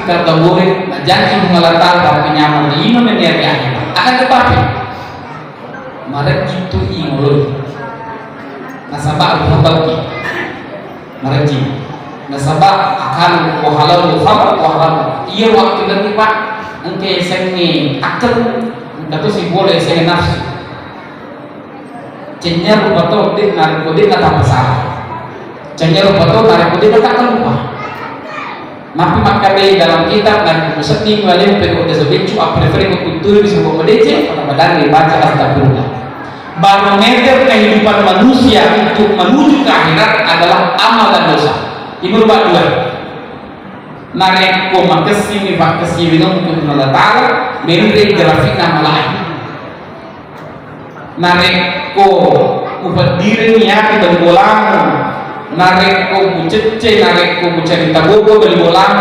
kata murid na janji mengalatang tapi nyaman lima menit akhir akan tetapi mereka itu ingin nasabah al-habaki mereka nasabah akan wahalau iya waktu nanti pak engke sengi akal datu si boleh sengi nafsu cenya lupa to dia narik kode kata masalah cenya lupa to narik kode kata lupa mapi makabe dalam kitab dan musati wale pe kode sebecu a preferi ko kultur bisa ko medece pada badan baca astagfirullah barometer kehidupan manusia untuk menuju ke akhirat adalah amal dan dosa ini berupa dua narek ko makasi mi bakasi bingung untuk Allah Ta'ala menurut grafik nama lain narek ko ubat diri niat bali bolang narek ko mucece narek ko mucerita bobo bali bolang